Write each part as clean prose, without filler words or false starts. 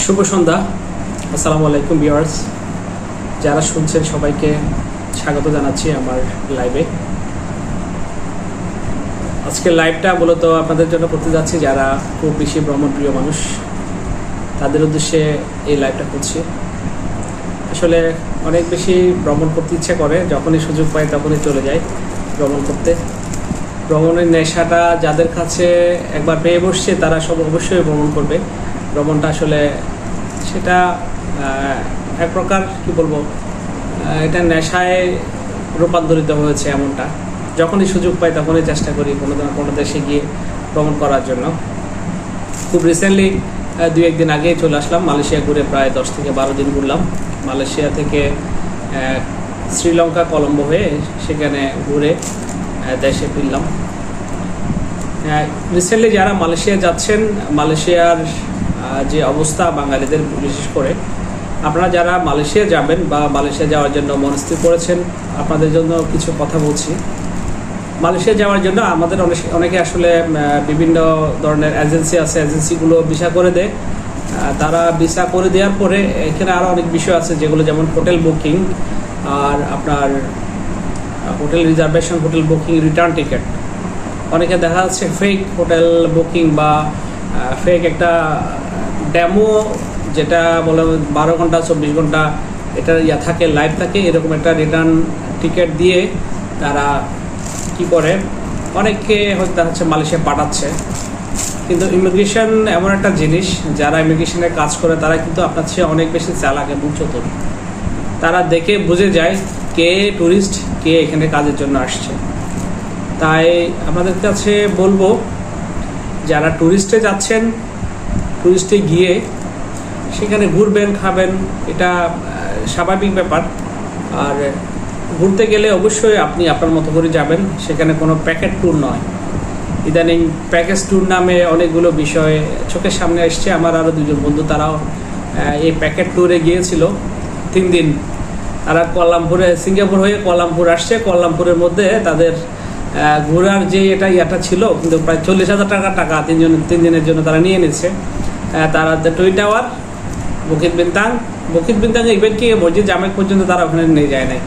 শুভ সন্ধ্যা। আসসালামু আলাইকুম ভিউয়ার্স, যারা শুনছেন সবাইকে স্বাগত জানাচ্ছি আমার লাইভে। আজকের লাইভটা মূলত আপনাদের জন্য করতে যাচ্ছি যারা খুব বেশি ভ্রমণপ্রিয় মানুষ, তাদের উদ্দেশ্যে এই লাইভটা করছি। আসলে অনেক বেশি ভ্রমণ করতে ইচ্ছে করে, যখনই সুযোগ পাই তখনই চলে যায় ভ্রমণ করতে। ভ্রমণের নেশাটা যাদের কাছে একবার পেয়ে বসছে তারা সব অবশ্যই ভ্রমণ করবে। ভ্রমণটা আসলে সেটা এক প্রকার কি বলবো, এটা নেশায় রূপান্তরিত হয়েছে। এমনটা যখনই সুযোগ পাই তখনই চেষ্টা করি কোনো দেশে গিয়ে ভ্রমণ করার জন্য। খুব রিসেন্টলি 2-1 দিন আগে চলে আসলাম মালয়েশিয়া ঘুরে, প্রায় 10 থেকে 12 দিন ঘুরলাম। মালয়েশিয়া থেকে শ্রীলঙ্কা কলম্বো হয়ে সেখানে ঘুরে দেশে ফিরলাম। রিসেন্টলি যারা মালয়েশিয়া যাচ্ছেন, মালয়েশিয়ার যে অবস্থা বাঙালিদের বিশেষ করে, আপনারা যারা মালয়েশিয়া যাবেন বা মালয়েশিয়া যাওয়ার জন্য মনস্থির করেছেন, আপনাদের জন্য কিছু কথা বলছি। মালয়েশিয়া যাওয়ার জন্য আমাদের অনেকে আসলে বিভিন্ন ধরনের এজেন্সি আছে, এজেন্সিগুলো ভিসা করে দেয়। তারা ভিসা করে দেওয়ার পরে এখানে আরও অনেক বিষয় আছে, যেগুলো যেমন হোটেল বুকিং, আর আপনার hotel reservation, hotel booking, return ticket. অনেকে দেখা যাচ্ছে ফেক হোটেল বুকিং বা ফেক একটা ডেমো, যেটা বলে 12 ঘন্টা 24 ঘন্টা এটা থাকে, লাইভ থাকে, এরকম একটা রিটার্ন টিকিট দিয়ে তারা কি করে, অনেককে হয়তো হচ্ছে মালয়েশিয়া পাঠাচ্ছে। কিন্তু ইমিগ্রেশন এমন একটা জিনিস, যারা ইমিগ্রেশনে কাজ করে তারা কিন্তু আপনার চেয়ে অনেক বেশি চালাক এবং চতুর। তারা দেখে বুঝে যায় কে ট্যুরিস্ট, কে এখানে কাজের জন্য আসছে। তাই আপনাদের কাছে বলবো, যারা ট্যুরিস্টে যাচ্ছেন, ট্যুরিস্টে গিয়ে সেখানে ঘুরবেন, খাবেন, এটা স্বাভাবিক ব্যাপার। আর ঘুরতে গেলে অবশ্যই আপনি আপনার মতো করে যাবেন, সেখানে কোনো প্যাকেট ট্যুর নয়। ইদানিং প্যাকেজ ট্যুর নামে অনেকগুলো বিষয় চোখের সামনে এসছে। আমার আরও 2জন বন্ধু, তারাও এই প্যাকেট ট্যুরে গিয়েছিল 3 দিন। তারা সিঙ্গাপুর হয়ে কুয়ালালামপুর আসছে। কুয়ালালামপুরের মধ্যে তাদের ঘোরার যে এটা ছিল, কিন্তু প্রায় 40,000 টাকা 3 দিনের জন্য তারা নিয়ে নিচ্ছে। তারা টুইন টাওয়ার, বুকিত বিন্তাং ইভেন কি মসজিদ জামেক পর্যন্ত তারা ওখানে নিয়ে যায় নাই।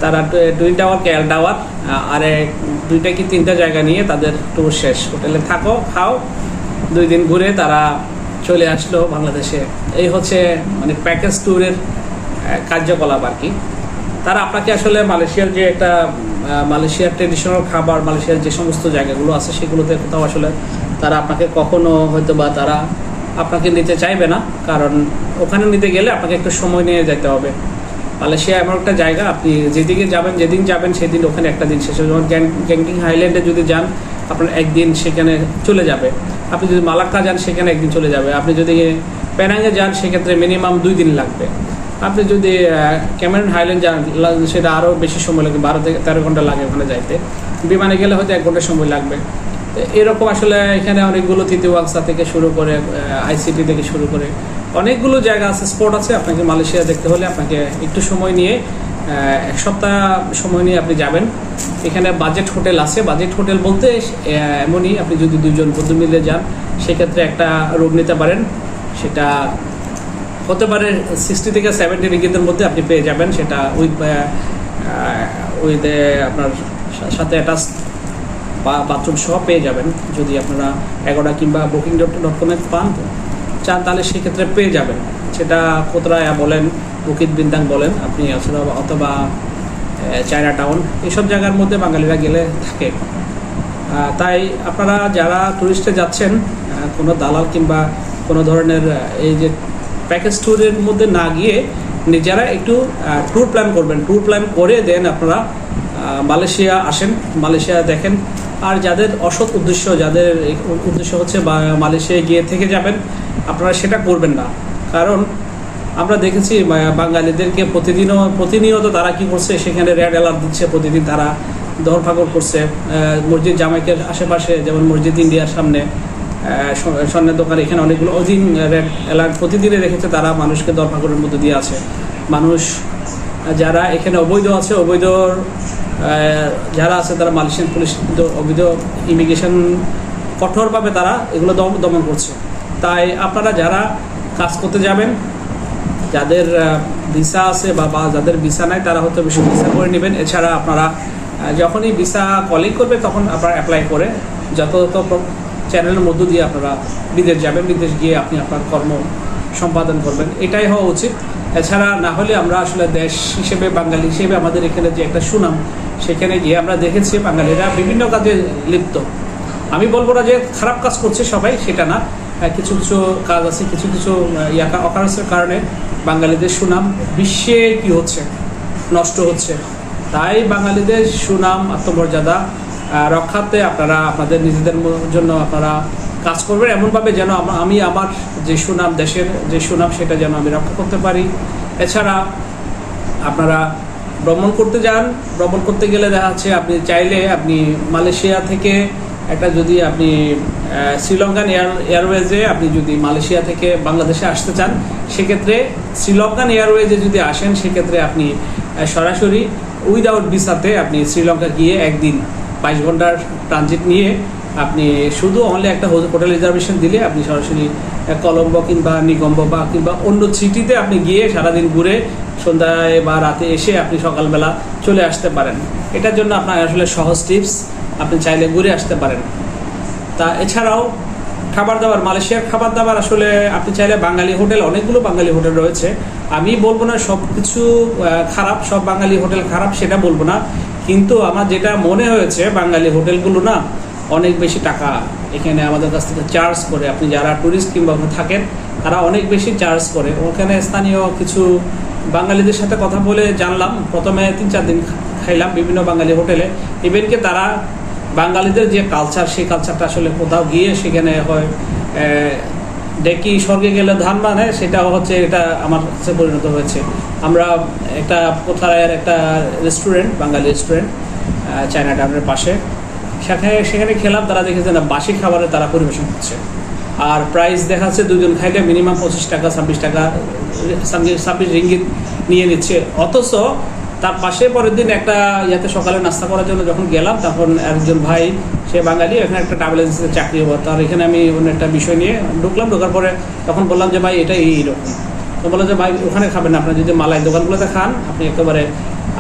তারা টুইন টাওয়ার, কেএল টাওয়ার আর 2টা কি 3টা জায়গা নিয়ে তাদের ট্যুর শেষ। হোটেলে থাকো, খাও, 2 দিন ঘুরে তারা চলে আসলো বাংলাদেশে। এই হচ্ছে মানে প্যাকেজ ট্যুরের কার্যকলাপ আর কি। তারা আপনাকে আসলে মালয়েশিয়ার যে একটা মালয়েশিয়ার ট্রেডিশনাল খাবার, মালয়েশিয়ার যে সমস্ত জায়গাগুলো আছে সেগুলোতে কোথাও আসলে তারা আপনাকে কখনো হয়তো বা তারা আপনাকে নিতে চাইবে না, কারণ ওখানে নিতে গেলে আপনাকে একটু সময় নিয়ে যেতে হবে। মালয়েশিয়া এমন একটা জায়গা, আপনি যেদিন যাবেন সেদিন ওখানে একটা দিন শেষ হবে। যেমন গ্যাংটিং হাইল্যান্ডে যদি যান, আপনার একদিন সেখানে চলে যাবে। আপনি যদি মালাক্কা যান, সেখানে একদিন চলে যাবে। আপনি যদি পেনাংয়ে যান, সেক্ষেত্রে মিনিমাম 2 দিন লাগবে। আপনি যদি ক্যামেরন হাইল্যান্ড যান, সেটা আরও বেশি সময় লাগবে, 12 থেকে 13 ঘন্টা লাগে ওখানে যাইতে। বিমানে গেলে হয়তো 1 ঘন্টা সময় লাগবে। এরকম আসলে এখানে অনেকগুলো তৃতীয়াংশা থেকে শুরু করে আইসিটি থেকে শুরু করে অনেকগুলো জায়গা আছে, স্পট আছে। আপনাকে মালয়েশিয়া দেখতে হলে আপনাকে একটু সময় নিয়ে, 1 সপ্তাহ সময় নিয়ে আপনি যাবেন। এখানে বাজেট হোটেল আছে। বাজেট হোটেল বলতে এমনই, আপনি যদি 2 জন বন্ধু মিলে যান, সেক্ষেত্রে একটা রুম নিতে পারেন। সেটা হতে পারে 60 থেকে 70 রিঙ্গিতের মধ্যে আপনি পেয়ে যাবেন। সেটা উইথ আপনার সাথে অ্যাটাচ বাথরুম সহ পেয়ে যাবেন। যদি আপনারা এগোডা কিংবা booking.com চান, তাহলে সেক্ষেত্রে পেয়ে যাবেন। সেটা কোতরায়া বলেন, বুকিত বিন্তাং বলেন আপনি, অথবা চায়না টাউন, এইসব জায়গার মধ্যে বাঙালিরা গেলে থাকে। তাই আপনারা যারা ট্যুরিস্টে যাচ্ছেন, কোনো দালাল কিংবা কোনো ধরনের এই যে প্যাকেজ ট্যুরের মধ্যে না গিয়ে নিজেরা একটু ট্যুর প্ল্যান করবেন। ট্যুর প্ল্যান করে দেন আপনারা মালয়েশিয়া আসেন, মালয়েশিয়া দেখেন। আর যাদের অসৎ উদ্দেশ্য, যাদের উদ্দেশ্য হচ্ছে মালয়েশিয়ায় গিয়ে থেকে যাবেন, আপনারা সেটা করবেন না। কারণ আমরা দেখেছি বাঙালিদেরকে প্রতিনিয়ত তারা কি করছে, সেখানে রেড অ্যালার্ট দিচ্ছে। প্রতিদিন তারা ধরপাকড় করছে মসজিদ জামাইকের আশেপাশে, যেমন মসজিদ ইন্ডিয়ার সামনে, স্বর্ণের দোকান, এখানে অনেকগুলো অধীন রেড অ্যালার্ট প্রতিদিনে রেখেছে। তারা মানুষকে ধরপাকড়ের মধ্যে দিয়ে আছে। মানুষ যারা এখানে অবৈধ আছে, অবৈধ যারা আছে, তারা মালয়েশিয়ান পুলিশ কিন্তু অবৈধ ইমিগ্রেশন কঠোরভাবে তারা এগুলো দমন করছে। তাই আপনারা যারা কাজ করতে যাবেন। যাদের ভিসা আছে বা যাদের ভিসা নাই তারা হয়তো বেশি ভিসা করে নেবেন। এছাড়া আপনারা যখনই ভিসা কলিং করবে তখন আপনারা অ্যাপ্লাই করে যথাযথ চ্যানেলের মধ্য দিয়ে আপনারা বিদেশ যাবেন। বিদেশ গিয়ে আপনি আপনার কর্ম সম্পাদন করবেন, এটাই হওয়া উচিত। এছাড়া না হলে আমরা আসলে দেশ হিসেবে, বাঙালি হিসেবে আমাদের এখানে যে একটা সুনাম, সেখানে গিয়ে আমরা দেখেছি বাঙালিরা বিভিন্ন কাজে লিপ্ত। আমি বলবো না যে খারাপ কাজ করছে সবাই, সেটা না। কিছু কিছু কাজ আছে, কিছু কিছু অকারেন্সের কারণে বাঙালিদের সুনাম বিশ্বে কি হচ্ছে, নষ্ট হচ্ছে। তাই বাঙালিদের সুনাম, আত্মমর্যাদা রক্ষাতে আপনারা আপনাদের নিজেদের জন্য আপনারা কাজ করবেন এমনভাবে যেন আমি আমার যে সুনাম, দেশের যে সুনাম, সেটা যেন আমি রক্ষা করতে পারি। এছাড়া আপনারা ভ্রমণ করতে যান, ভ্রমণ করতে গেলে দেখা যাচ্ছে আপনি চাইলে আপনি মালয়েশিয়া থেকে একটা, যদি আপনি শ্রীলঙ্কান এয়ারওয়েজে আপনি যদি মালয়েশিয়া থেকে বাংলাদেশে আসতে চান, সেক্ষেত্রে শ্রীলঙ্কান এয়ারওয়েজে যদি আসেন, সেক্ষেত্রে আপনি সরাসরি উইদাউট ভিসাতে আপনি শ্রীলঙ্কা গিয়ে একদিন 22 ঘন্টার ট্রানজিট নিয়ে আপনি শুধু অনলি একটা হোটেল রিজার্ভেশন দিলে আপনি সরাসরি কলম্বো কিংবা নিগম্বো কিংবা অন্য সিটিতে আপনি গিয়ে সারাদিন ঘুরে সন্ধ্যায় বা রাতে এসে আপনি সকালবেলা চলে আসতে পারেন। এটার জন্য আপনার আসলে সহজ টিপস, আপনি চাইলে ঘুরে আসতে পারেন। তা এছাড়াও খাবার দাবার, মালয়েশিয়ার খাবার দাবার আসলে আপনি চাইলে বাঙালি হোটেল, অনেকগুলো বাঙালি হোটেল রয়েছে। আমি বলবো না সব কিছু খারাপ, সব বাঙালি হোটেল খারাপ, সেটা বলবো না। কিন্তু আমার যেটা মনে হয়েছে, বাঙালি হোটেলগুলো না অনেক বেশি টাকা এখানে আমাদের কাছ থেকে চার্জ করে। আপনি যারা ট্যুরিস্ট কিংবা ওখানে থাকেন, তারা অনেক বেশি চার্জ করে। ওখানে স্থানীয় কিছু বাঙালিদের সাথে কথা বলে জানলাম, প্রথমে 3-4 দিন খাইলাম বিভিন্ন বাঙালি হোটেলে। ইভেনকে তারা বাঙালিদের যে কালচার, সেই কালচারটা আসলে কোথাও গিয়ে সেখানে হয় ডেকি স্বর্গে গেলে ধান মানে, সেটাও হচ্ছে, এটা আমার কাছে পরিণত হয়েছে। আমরা একটা কোথায় একটা রেস্টুরেন্ট, বাঙালি রেস্টুরেন্ট চায়না টাউনের পাশে, সেখানে খেলাম। তারা দেখেছে না বাসি খাবারে তারা পরিবেশন করছে, আর প্রাইস দেখা যাচ্ছে 2 জন খাইলে মিনিমাম 25 টাকা, 26 টাকা, 26 রিঙ্গিত নিয়ে নিচ্ছে। অথচ তার পাশে পরের দিন একটা ইয়াতে সকালে নাস্তা করার জন্য যখন গেলাম, তখন একজন ভাই, সে বাঙালি, এখানে একটা ট্রাভেল এজেন্সিতে চাকরি হবো, তার এখানে আমি অন্য একটা বিষয় নিয়ে ঢুকলাম। ঢোকার পরে তখন বললাম যে ভাই এটা এইরকম। তো বললো যে ভাই ওখানে খাবেন না, আপনার যদি মালাই দোকানগুলোতে খান, আপনি একেবারে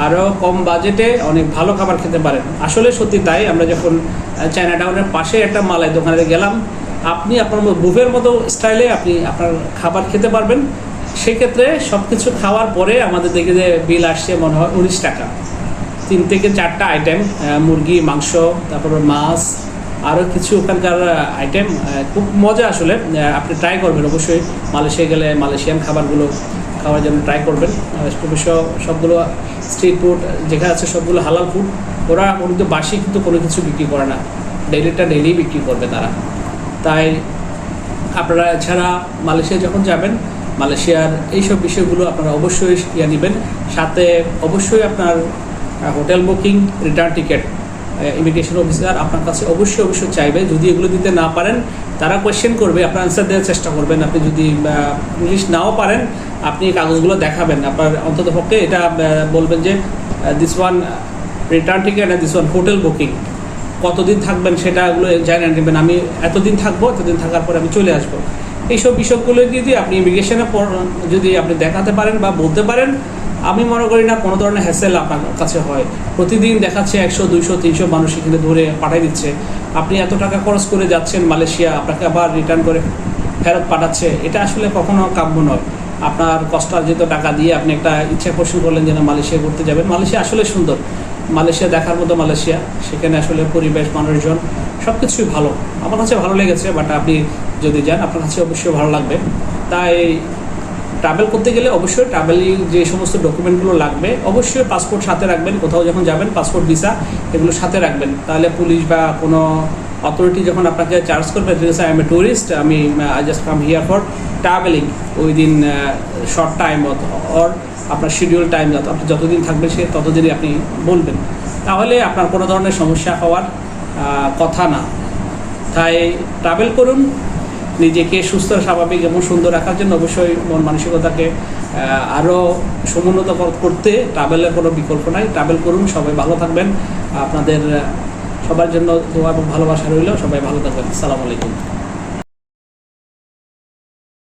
আরও কম বাজেটে অনেক ভালো খাবার খেতে পারেন। আসলে সত্যি তাই। আমরা যখন চায়না টাউনের পাশে একটা মালাই দোকানে গেলাম, আপনি আপনার বুফের মতো স্টাইলে আপনি আপনার খাবার খেতে পারবেন। সেক্ষেত্রে সব কিছু খাওয়ার পরে আমাদের দেখে যে বিল আসছে মনে হয় 19 টাকা। 3 থেকে 4টা আইটেম, মুরগি, মাংস, তারপর মাছ, আরও কিছু ওখানকার আইটেম। খুব মজা আসলে। আপনি ট্রাই করবেন অবশ্যই, মালয়েশিয়া গেলে মালয়েশিয়ান খাবারগুলো খাওয়ার জন্য ট্রাই করবেন। অবশ্য সবগুলো স্ট্রিট ফুড যেখানে আছে সবগুলো হালাল ফুড। ওরা কিন্তু বাসি কিন্তু কোনো কিছু বিক্রি করে না, ডেইলি বিক্রি করবে তারা। তাই আপনারা এছাড়া মালয়েশিয়া যখন যাবেন, মালয়েশিয়ার এইসব বিষয়গুলো আপনারা অবশ্যই নেবেন। সাথে অবশ্যই আপনার hotel booking, return ticket, immigration officer আপনার কাছে অবশ্যই চাইবে। যদি এগুলো দিতে না পারেন, তারা কোয়েশ্চেন করবে, আপনার অ্যান্সার দেওয়ার চেষ্টা করবেন। আপনি যদি ইংলিশ নাও পারেন, আপনি কাগজগুলো দেখাবেন। আপনার অন্ততপক্ষে এটা বলবেন যে this one return ticket and this one hotel booking. কতদিন থাকবেন সেটাগুলো জানিয়ে নেবেন। আমি এতদিন থাকবো, এতদিন থাকার পরে আমি চলে আসবো। এইসব বিষয়গুলো যদি আপনি ইমিগ্রেশনের পর যদি আপনি দেখাতে পারেন বা বলতে পারেন, আমি মনে করি না কোনো ধরনের হ্যাসেল আপনার কাছে হয়। প্রতিদিন দেখাচ্ছে 100, 200, 300 মানুষ এখানে ধরে পাঠিয়ে দিচ্ছে। আপনি এত টাকা খরচ করে যাচ্ছেন মালয়েশিয়া, আপনাকে আবার রিটার্ন করে ফেরত পাঠাচ্ছে। এটা আসলে কখনো কাম্য নয়। আপনার কষ্টার্জিত টাকা দিয়ে আপনি একটা ইচ্ছা পোষণ করলেন যে না মালয়েশিয়া ঘুরতে যাবেন। মালয়েশিয়া আসলে সুন্দর, মালয়েশিয়া দেখার মতো মালয়েশিয়া। সেখানে আসলে পরিবেশ, মানুষজন সব কিছুই ভালো। আমার কাছে ভালো লেগেছে। বাট আপনি যদি যান, আপনার কাছে অবশ্যই ভালো লাগবে। তাই ট্রাভেল করতে গেলে অবশ্যই ট্রাভেলিং যে সমস্ত ডকুমেন্টগুলো লাগবে, অবশ্যই পাসপোর্ট সাথে রাখবেন। কোথাও যখন যাবেন পাসপোর্ট, ভিসা এগুলো সাথে রাখবেন। তাহলে পুলিশ বা কোনো অথরিটি যখন আপনাকে চার্জ করবে, I am a tourist, I just come here for traveling within short time or আপনার শিডিউল টাইম, আপনি যতদিন থাকবেন সে ততদিনই আপনি বলবেন। তাহলে আপনার কোনো ধরনের সমস্যা হওয়ার কথা না। তাই ট্রাভেল করুন, নিজেকে সুস্থ, স্বাভাবিক এবং সুন্দর রাখার জন্য অবশ্যই মন মানসিকতাকে আরও সমুন্নত করতে ট্রাভেলের কোনো বিকল্প নাই। ট্রাভেল করুন, সবাই ভালো থাকবেন। আপনাদের সবার জন্য দোয়া এবং ভালোবাসা রইল। সবাই ভালো থাকবেন। আসসালামু আলাইকুম।